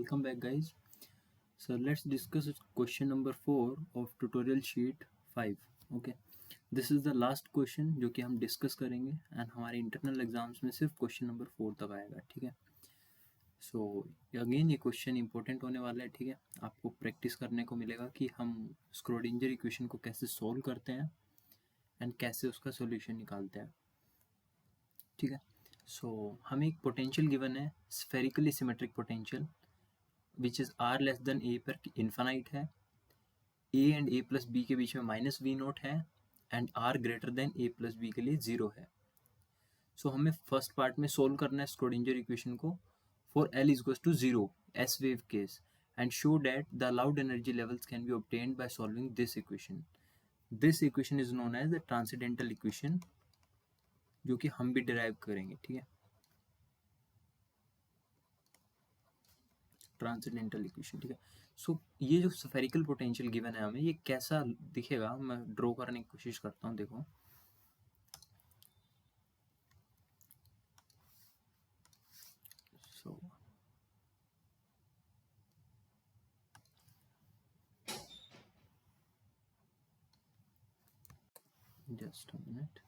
welcome back guys. So let's discuss question number 4 of tutorial sheet 5. Okay, this is the last question जो कि हम discuss करेंगे and हमारे internal exams में सिर्फ क्वेश्चन नंबर 4 तक आएगा. ठीक है. सो अगेन ये क्वेश्चन इंपॉर्टेंट होने वाला है. ठीक है, आपको प्रैक्टिस करने को मिलेगा कि हम स्क्रोडिंजर इक्वेशन को कैसे सॉल्व करते हैं एंड कैसे उसका सोल्यूशन निकालते हैं. ठीक है. सो हमें एक पोटेंशियल गिवन है, spherically symmetric potential which is r less than a पर इन्फानाइट है, a and a plus b के बीच में माइनस वी नोट है and r greater than a plus b के लिए 0 है. सो हमें फर्स्ट पार्ट में सोल्व करना है स्क्रोडिंजर इक्वेशन को for L is equals to 0 S wave case and show that the allowed energy levels can be obtained by solving this equation. This equation is known as the transcendental equation, जो कि हम भी derive करेंगे. ठीक है, transcendental equation. ठीक है. सो ये जो स्फेरिकल पोटेंशियल गिवन है हमें, ये कैसा दिखेगा मैं ड्रॉ करने की कोशिश करता हूँ. देखो, सो जस्ट अ मिनट.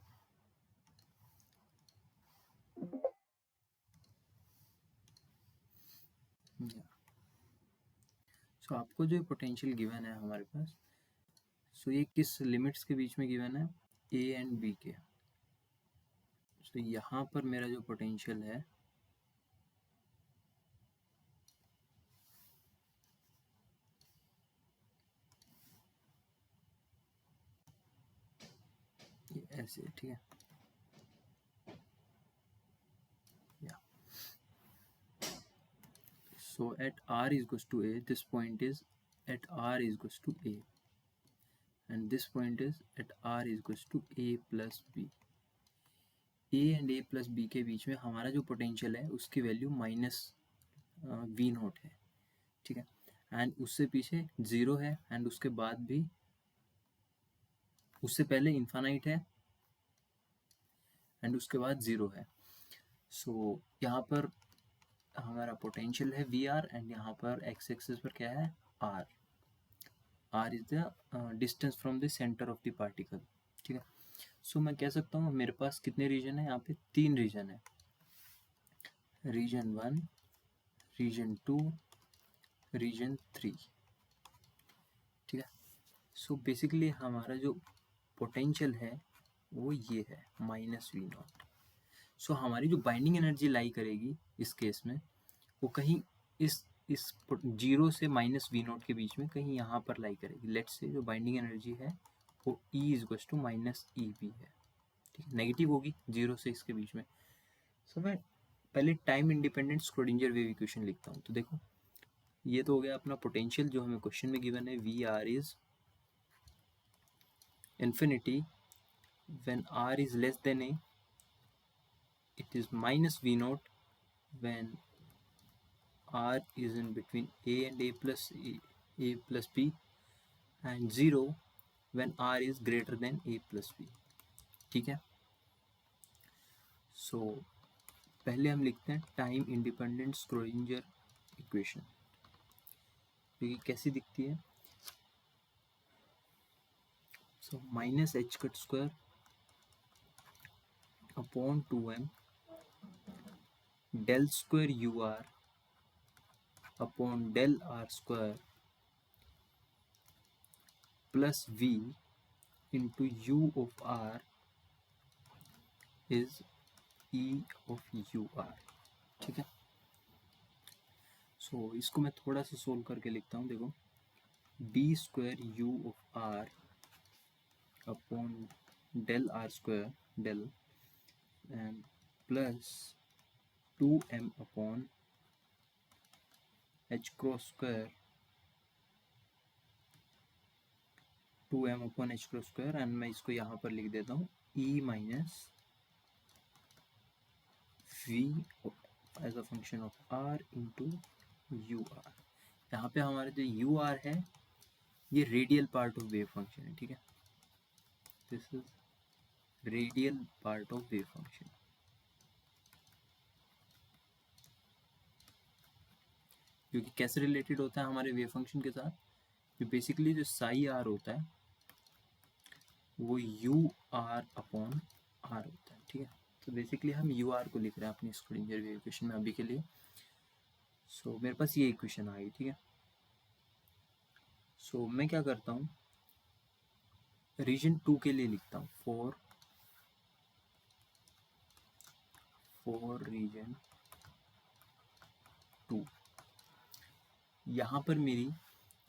सो आपको जो पोटेंशियल गिवन है हमारे पास, सो ये किस लिमिट्स के बीच में गिवन है, ए एंड बी के. सो यहाँ पर मेरा जो पोटेंशियल है ये ऐसे. ठीक है, या so at r is equals to a, this point is at r is equals to a and this point is at r is equals to a plus b. a and a plus b के बीच में हमारा जो potential है उसकी value minus v naught है. ठीक है, एंड उससे पीछे 0 है एंड उसके बाद भी उससे पहले इन्फानाइट है एंड उसके बाद 0 है. सो यहाँ पर हमारा पोटेंशियल है वी आर एंड यहाँ पर एक्स एक्सिस पर क्या है, R. R is the distance from the centre of the particle. ठीक है. सो मैं कह सकता हूँ मेरे पास कितने रीजन है, यहाँ पे 3 रीजन है. Region 1, region 2, region 3. ठीक है. सो बेसिकली हमारा जो पोटेंशियल है वो ये है माइनस वी नॉट. सो हमारी जो बाइंडिंग एनर्जी लाई करेगी इस केस में वो कहीं इस 0 से माइनस वी नोट के बीच में कहीं यहाँ पर लाई करेगी. लेट्स से जो बाइंडिंग एनर्जी है वो E is equals to minus E B है. ठीक है, नेगेटिव होगी 0 से इसके बीच में. सो मैं पहले time independent Schrödinger wave equation लिखता हूँ. तो देखो, ये तो हो गया अपना पोटेंशियल जो हमें क्वेश्चन में गिवन है. V R is infinity when r is less than a, it is minus v naught when r is in between a and a plus b, and 0 when r is greater than a plus b. ठीक है. सो पहले हम लिखते हैं time independent Schrödinger equation, जो कि कैसी दिखती है. So minus H cut square upon 2m del square U are upon del are square plus v into u of r is e of u r. ठीक है. सो इसको मैं थोड़ा सा सोल्व करके लिखता हूँ. देखो, b square u of r upon del are square del and plus 2m upon h cross square 2m upon h cross square, and मैं इसको यहाँ पर लिख देता हूँ e minus v as a function of r into U R. यहाँ पे हमारे जो यू आर है ये radial part of wave function है. ठीक है, this is radial part of wave function. क्योंकि कैसे रिलेटेड होता है हमारे वेव फंक्शन के साथ, जो बेसिकली जो साई आर होता है वो यू आर अपॉन आर होता है, ठीक है। तो बेसिकली हम यू आर को लिख रहे हैं अपनी स्क्रीनियर वेव इक्वेशन में अभी के लिए। सो मेरे पास ये इक्वेशन आ गई, ठीक है। सो मैं क्या करता हूँ, रीजन 2 के लिए लिखता हूँ, फॉर रीजन 2। यहाँ पर मेरी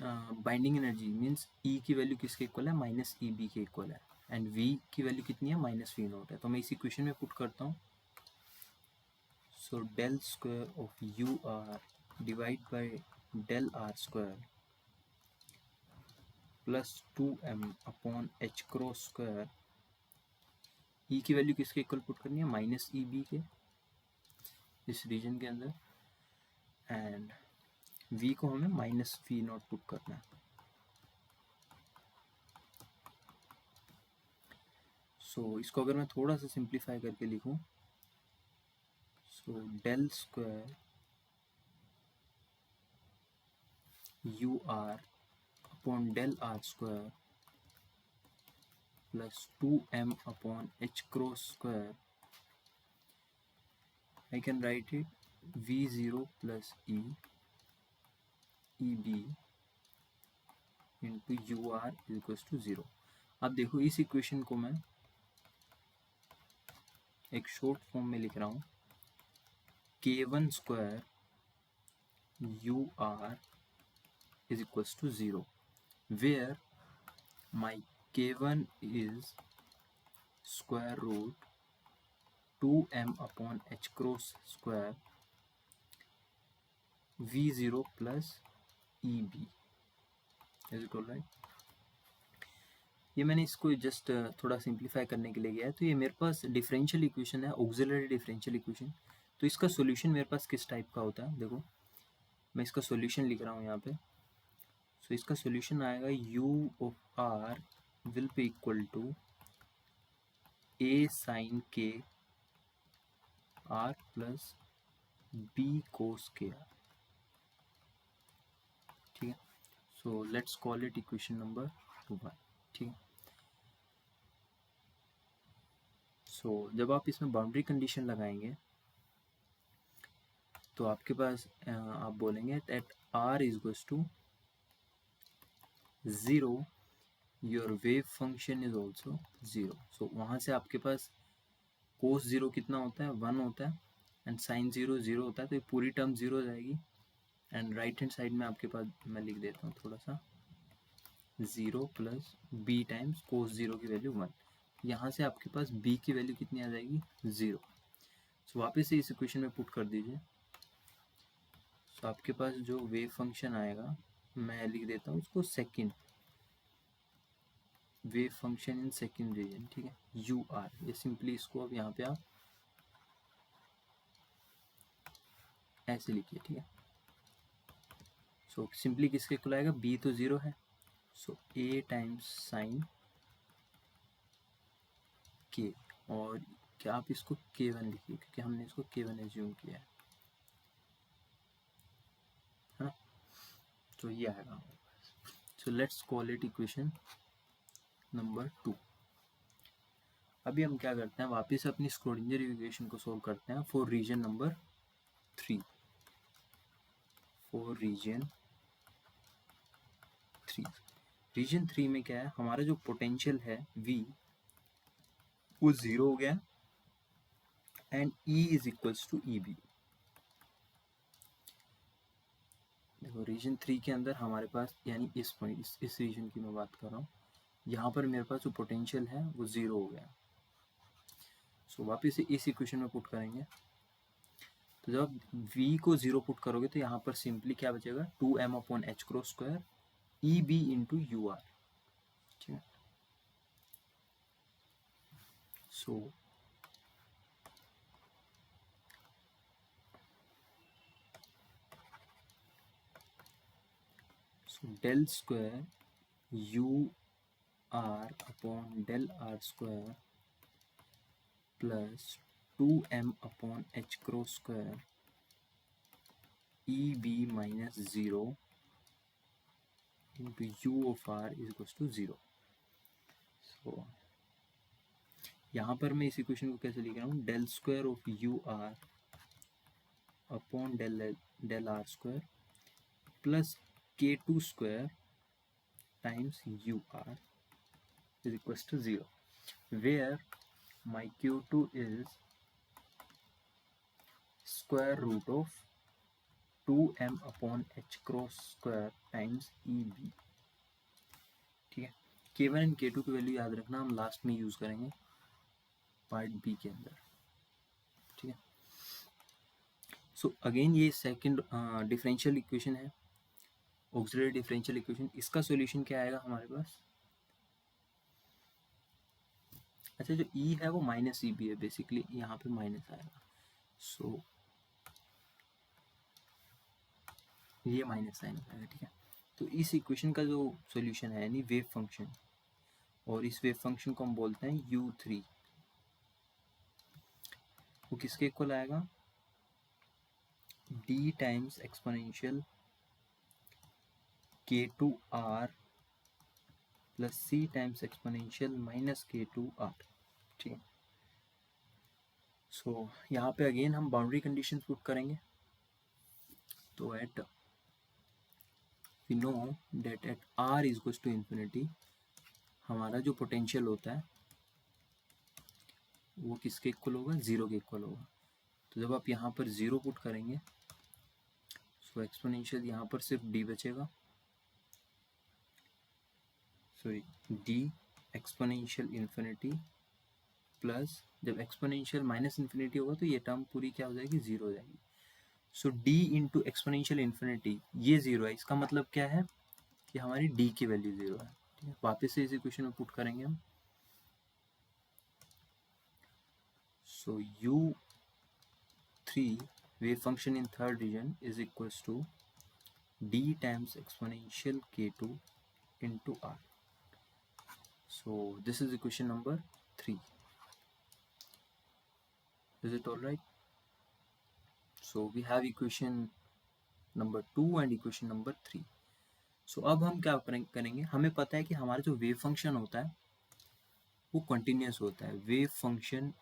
बाइंडिंग एनर्जी मीन्स ई की वैल्यू किसके इक्वल है, माइनस ई बी के इक्वल है, एंड वी की वैल्यू कितनी है, माइनस वी नॉट है। तो मैं इस इक्वेशन में पुट करता हूँ। So del square of u r divide by del are square plus 2m upon H cross square, e की वैल्यू किसके इक्वल पुट करनी है, माइनस ई बी के, इस रीजन के अंदर, एंड v को हमें माइनस वी नॉट पुट करना है। सो इसको अगर मैं थोड़ा सा सिंप्लीफाई करके लिखूं, so del square U are upon del are square plus 2m upon H cross square, I can write it v0 plus eb into ur is equals to 0। अब देखो इस इक्वेशन को मैं एक शॉर्ट फॉर्म में लिख रहा हूँ, k1 square ur is equals to 0, where my k1 is square root 2m upon h cross square v0 plus eb is it all right। ये मैंने इसको जस्ट थोड़ा सिंप्लीफाई करने के लिए गया है। तो ये मेरे पास डिफरेंशियल इक्वेशन है, ऑक्सिलरी डिफरेंशियल इक्वेशन। तो इसका सॉल्यूशन मेरे पास किस टाइप का होता है, देखो मैं इसका सॉल्यूशन लिख रहा हूँ यहाँ पे। सो इसका सॉल्यूशन आएगा u of r will be equal to a sine k r plus b cos k r, ठीक है। So let's call it equation number 1, ठीक है। सो जब आप इसमें बाउंड्री कंडीशन लगाएंगे तो आपके पास आप बोलेंगे that r is equals to 0, your wave function is also 0। So वहाँ से आपके पास कोस 0 कितना होता है, 1 होता है, एंड साइन 0 0 होता है। तो ये पूरी टर्म 0 हो जाएगी, एंड राइट हैंड साइड में आपके पास मैं लिख देता हूँ थोड़ा सा, 0 प्लस b टाइम्स कोस 0 की वैल्यू 1। यहाँ से आपके पास b की वैल्यू कितनी आ जाएगी, 0। सो वापस से इस इक्वेशन में पुट कर दीजिए। सो आपके पास जो वेव फंक्शन आएगा, मैं लिख देता हूँ उसको second wave function in second region, ठीक है, यू आर। ये सिंपली इसको अब यहाँ पे आप ऐसे लिखिए, ठीक है। सो सिंपली किसके इक्वल आएगा, b तो 0 है, so a times sign k, और क्या आप इसको k1 लिखिए क्योंकि हमने इसको k1 एज्यूम किया है ना। तो ये आएगा। सो let's call it equation number 2। अभी हम क्या करते हैं, वापस अपनी स्क्रोडिंजर इक्वेशन को सोल्व करते हैं for region number 3। For region 3, region 3 में क्या है, हमारा जो पोटेंशियल है v वो 0 हो गया, and E is equals to E B. देखो रीजन 3 के अंदर हमारे पास, यानी इस पॉइंट इस रीजन की मैं बात कर रहा हूँ, यहाँ पर मेरे पास जो पोटेंशियल है वो 0 हो गया। सो वापस से इस इक्वेशन में पुट करेंगे। तो जब आप v को 0 पुट करोगे तो यहाँ पर सिंपली क्या बचेगा, 2m upon H cross square E B into U R, ठीक है। So del square U are upon del are square plus 2m upon H cross square E B minus 0 into u of r is equals to 0. So यहाँ पर मैं इस equation को कैसे लिख रहा हूँ, del square of u are upon del are square plus k two square times u r is equals to 0, where my q2 is square root of 2m upon h cross square times eb. ठीक है, k1 and k2 की value याद रखना, हम last में use करेंगे part B के अंदर. ठीक है, सो अगेन ये सेकंड डिफरेंशियल इक्वेशन है, ऑक्सिलरी डिफरेंशियल इक्वेशन. इसका सॉल्यूशन क्या आएगा हमारे पास? अच्छा, जो ई है वो माइनस ई बी है, बेसिकली यहाँ पे माइनस आएगा. सो ये माइनस साइन आएगा. ठीक है, तो इस इक्वेशन का जो सॉल्यूशन है यानी वेव फंक्शन, और इस वेव फंक्शन को हम बोलते हैं u3, वो किसके इक्वल आएगा? d times exponential k2r plus c times exponential minus k2r. ठीक है, सो यहाँ पे अगेन हम बाउंड्री कंडीशंस पुट करेंगे. तो at we know that at r is equals to infinity हमारा जो पोटेंशियल होता है वो किसके इक्वल होगा? 0 के इक्वल होगा. तो जब आप यहाँ पर 0 पुट करेंगे सो एक्सपोनेंशियल यहाँ पर सिर्फ d बचेगा, sorry d exponential infinity plus जब एक्सपोनेंशियल माइनस इन्फिनिटी होगा तो ये टर्म पूरी क्या हो जाएगी? 0 हो जाएगी. सो d इंटू एक्सपोनेंशियल इन्फिनिटी ये 0 है, इसका मतलब क्या है कि हमारी d की वैल्यू 0 है. ठीक है, वापस से इस इक्वेशन में पुट करेंगे हम. सो u3 wave function in third region is equals to d times exponential k2 into r. So this is equation number 3. Is it all right? So we have equation number 2 and equation number 3. So अब हम क्या करेंगे, हमें पता है कि हमारा जो वेव फंक्शन होता है वो कंटिन्यूस होता है. Wave function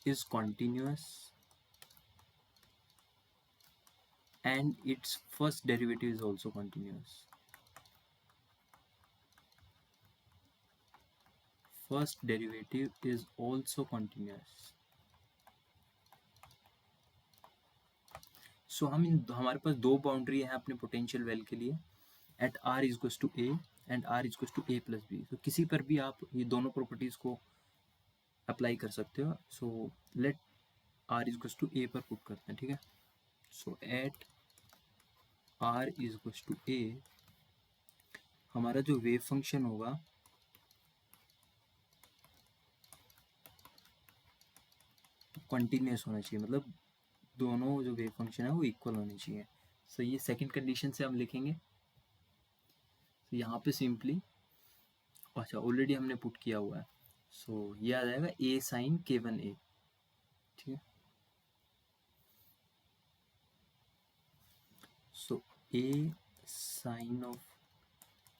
is continuous and its first derivative is also continuous. First derivative is also continuous. सो हमारे पास दो बाउंड्री है अपने पोटेंशियल वेल के लिए, at r is equals to a and r is equals to a plus b. तो किसी पर भी आप ये दोनों प्रॉपर्टीज को अप्लाई कर सकते हो. So let r is equals to a पर पुट करते हैं. ठीक है, so at r is equals to a हमारा जो वेव फंक्शन होगा कंटिन्यूस होना चाहिए, मतलब दोनों जो वेव फंक्शन है वो इक्वल होने चाहिए. सो ये सेकंड कंडीशन से हम लिखेंगे. तो यहाँ पे सिंपली, अच्छा ऑलरेडी हमने पुट किया हुआ है, सो ये आ जाएगा a साइन k1a. ठीक है, so a sine of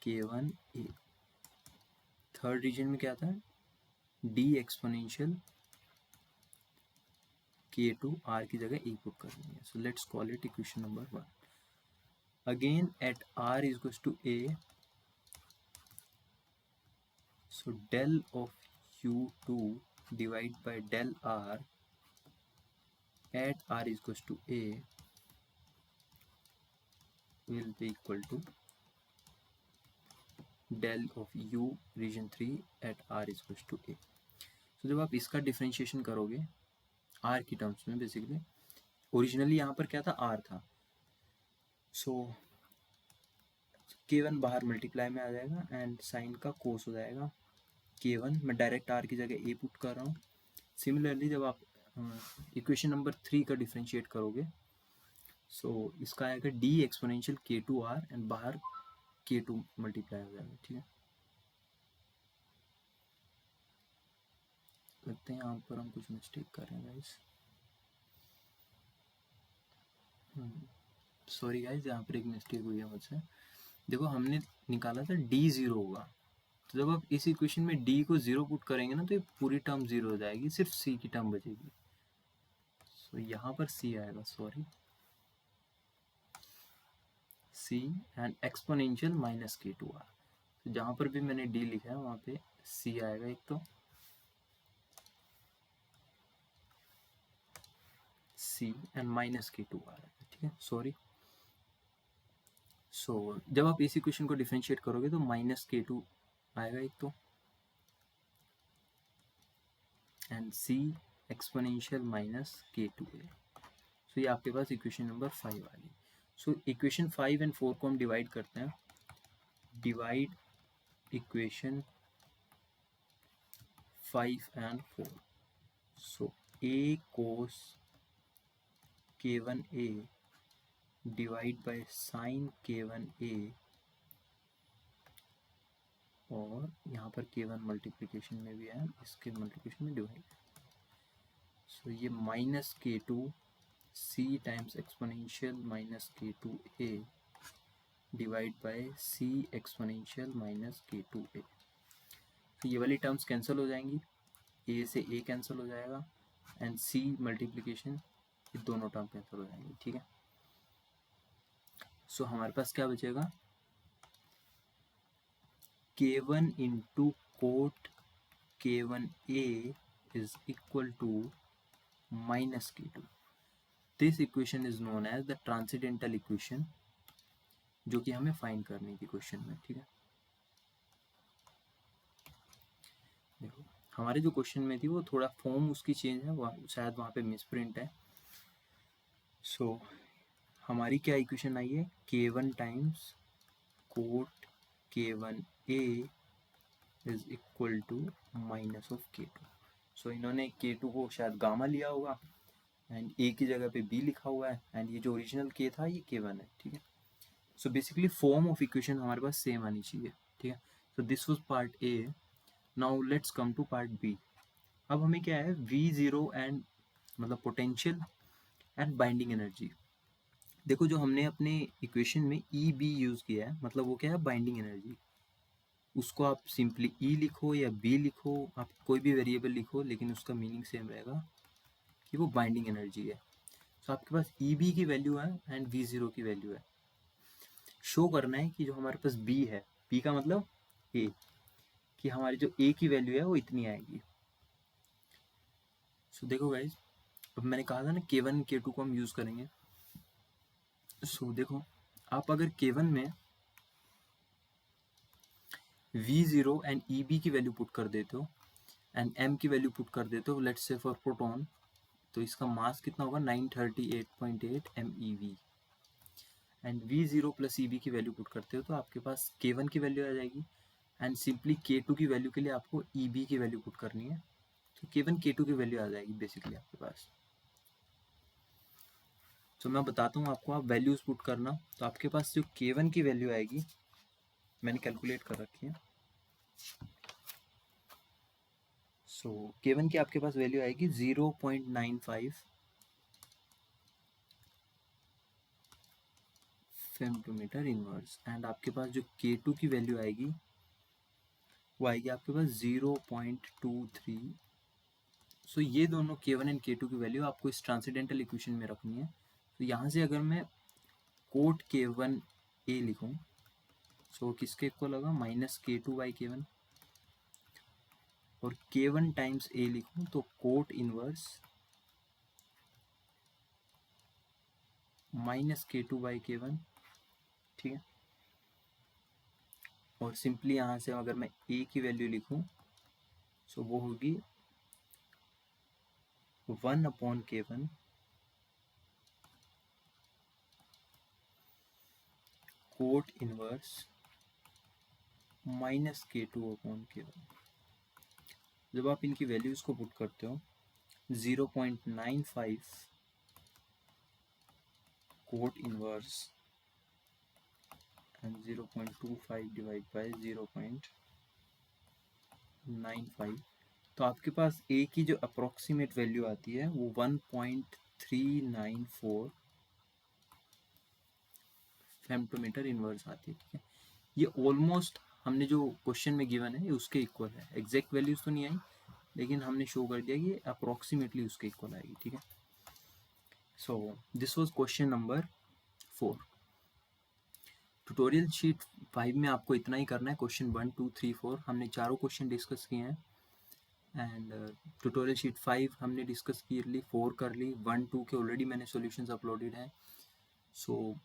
k1a. Third region में क्या था? d एक्सपोनेंशियल k2 r की जगह a पुट कर देंगे. So let's call it equation number 1. Again at r is equals to a, so del of u2 divide by del r at r is equals to a will be equal to del of u region 3 at r is equals to a. so जब आप इसका differentiation करोगे r की terms में, basically originally यहाँ पर क्या था? r था. सो k1 बाहर मल्टीप्लाई में आ जाएगा एंड साइन का कोस हो जाएगा k1. मैं डायरेक्ट r की जगह a पुट कर रहा हूँ. सिमिलरली जब आप इक्वेशन नंबर 3 का डिफरेंशिएट करोगे सो इसका आएगा d एक्सपोनेंशियल k2r एंड बाहर k2 मल्टीप्लाई हो जाएगा. ठीक है, लगता है यहाँ पर हम कुछ मिस्टेक कर रहे हैं गाइस. सॉरी गाइस, यहाँ पर एक मिस्टेक हुई है मुझसे। देखो हमने निकाला था d 0 होगा, तो जब आप इस इक्वेशन में d को 0 पुट करेंगे ना तो ये पूरी टर्म 0 हो जाएगी, सिर्फ c की टर्म बचेगी। सो यहाँ पर c आएगा, sorry c and exponential minus k2r। तो जहाँ पर भी मैंने d लिखा है वहाँ पे c आएगा एक, तो c एंड माइनस k2r आएगा, ठीक है, सॉरी। सो जब आप इस इक्वेशन को डिफरेंशिएट करोगे तो माइनस k2 आएगा एक, तो and c exponential minus k2 है। सो ये आपके पास इक्वेशन नंबर 5 आ गई। सो इक्वेशन 5 एंड 4 को हम डिवाइड करते हैं। Divide equation 5 and 4। So a cos k1a divide by sine k1a, और यहाँ पर k1 मल्टीप्लिकेशन में भी है, इसके मल्टीप्लिकेशन में डिवाइड। सो ये minus k2 c times exponential minus k2a divide by c exponential minus k2a। तो ये वाली टर्म्स कैंसिल हो जाएंगी, a से a कैंसिल हो जाएगा एंड c मल्टीप्लिकेशन, ये दोनों टर्म कैंसिल हो जाएंगी, ठीक है। सो हमारे पास क्या बचेगा, k1 into cot k1a is equal to minus k2। This equation is known as the transcendental equation, जो कि हमें फाइंड करनी थी क्वेश्चन में, ठीक है। देखो हमारे जो क्वेश्चन में थी वो थोड़ा फॉर्म उसकी चेंज है, शायद वहाँ पे मिसप्रिंट है। सो हमारी क्या इक्वेशन आई है, k1 times cot k1a is equal to minus of k2। So इन्होंने k2 को शायद गामा लिया होगा एंड a की जगह पे b लिखा हुआ है, एंड ये जो ओरिजिनल k था ये k1 है, ठीक है। So basically form of equation हमारे पास सेम आनी चाहिए, ठीक है। So this was part A. Now let's come to part B. अब हमें क्या है, V0 एंड मतलब पोटेंशियल एंड बाइंडिंग एनर्जी। देखो जो हमने अपने इक्वेशन में EB यूज़ किया है, मतलब वो क्या है, बाइंडिंग एनर्जी। उसको आप सिंपली E लिखो या B लिखो, आप कोई भी वेरिएबल लिखो, लेकिन उसका मीनिंग सेम रहेगा कि वो बाइंडिंग एनर्जी है। तो आपके पास EB की वैल्यू है एंड V0 की वैल्यू है। शो करना है कि जो हमारे पास B है, B का मतलब A, कि हमारी जो A की वैल्यू है वो इतनी आएगी। सो देखो गाइज, अब मैंने कहा था ना k1 k2 को हम यूज़ करेंगे। सो देखो आप अगर k1 में V0 एंड EB की वैल्यू पुट कर देते हो एंड M की वैल्यू पुट कर देते हो, लेट्स से फॉर प्रोटॉन, तो इसका मास कितना होगा, 938.8 MeV। And V0 plus EB की वैल्यू पुट करते हो तो आपके पास k1 की वैल्यू आ जाएगी, एंड सिंपली k2 की वैल्यू के लिए आपको EB की वैल्यू पुट करनी है, तो k1 k2 की वैल्यू आ जाएगी बेसिकली आपके पास। तो मैं बताता हूँ आपको, आप वैल्यूज पुट करना। तो आपके पास जो k1 की वैल्यू आएगी, मैंने कैलकुलेट कर रखी है। सो k1 की आपके पास वैल्यू आएगी 0.95 फेमटोमीटर इनवर्स, एंड आपके पास जो k2 की वैल्यू आएगी वो आएगी आपके पास 0.23। सो ये दोनों k1 एंड k2 की वैल्यू आपको इस ट्रांसेंडेंटल इक्वेशन में रखनी है। तो यहाँ से अगर मैं कोट k1a लिखूँ, सो किसके इक्वल होगा, माइनस k2 बाई k1, और k1 टाइम्स a लिखूँ तो cot inverse minus k2 by k1, ठीक है। और सिंपली यहाँ से अगर मैं a की वैल्यू लिखूँ, सो वो होगी 1/k1 cot inverse minus k2/k1। जब आप इनकी वैल्यूज को पुट करते हो, 0.95 cot inverse and 0.25 divide by 0.95, तो आपके पास a की जो अप्रोक्सीमेट वैल्यू आती है वो 1.394 फेम्टोमीटर इनवर्स आती है, ठीक है। ये ऑलमोस्ट हमने जो क्वेश्चन में गिवन है उसके इक्वल है, एग्जैक्ट वैल्यूज तो नहीं आई लेकिन हमने शो कर दिया कि अप्रोक्सीमेटली उसके इक्वल आएगी, ठीक है। So this was question number 4। Tutorial sheet 5 में आपको इतना ही करना है, क्वेश्चन 1 2 3 4 हमने चारों क्वेश्चन डिस्कस किए हैं। एंड ट्यूटोरियल शीट 5 हमने डिस्कस कर ली, 4 कर ली, 1 2 के ऑलरेडी मैंने सॉल्यूशंस अपलोडेड हैं। सो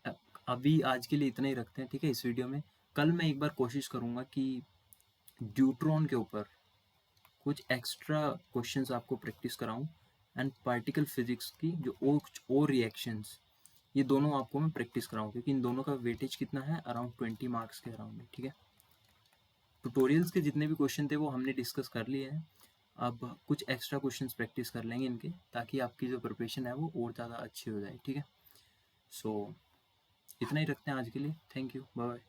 अभी आज के लिए इतना ही रखते हैं, ठीक है। इस वीडियो में कल मैं एक बार कोशिश करूँगा कि ड्यूट्रॉन के ऊपर कुछ एक्स्ट्रा क्वेश्चंस आपको प्रैक्टिस कराऊं एंड पार्टिकल फिजिक्स की जो और रिएक्शंस, ये दोनों आपको मैं प्रैक्टिस कराऊं, क्योंकि इन दोनों का वेटेज कितना है, अराउंड 20 मार्क्स के अराउंड है, ठीक है। ट्यूटोरियल्स के जितने भी क्वेश्चन थे वो हमने डिस्कस कर लिए हैं, अब कुछ एक्स्ट्रा क्वेश्चंस प्रैक्टिस कर लेंगे इनके, ताकि आपकी जो प्रिपरेशन है वो और ज़्यादा अच्छी हो जाए, ठीक है। सो इतना ही रखते हैं आज के लिए, थैंक यू, बाय बाय।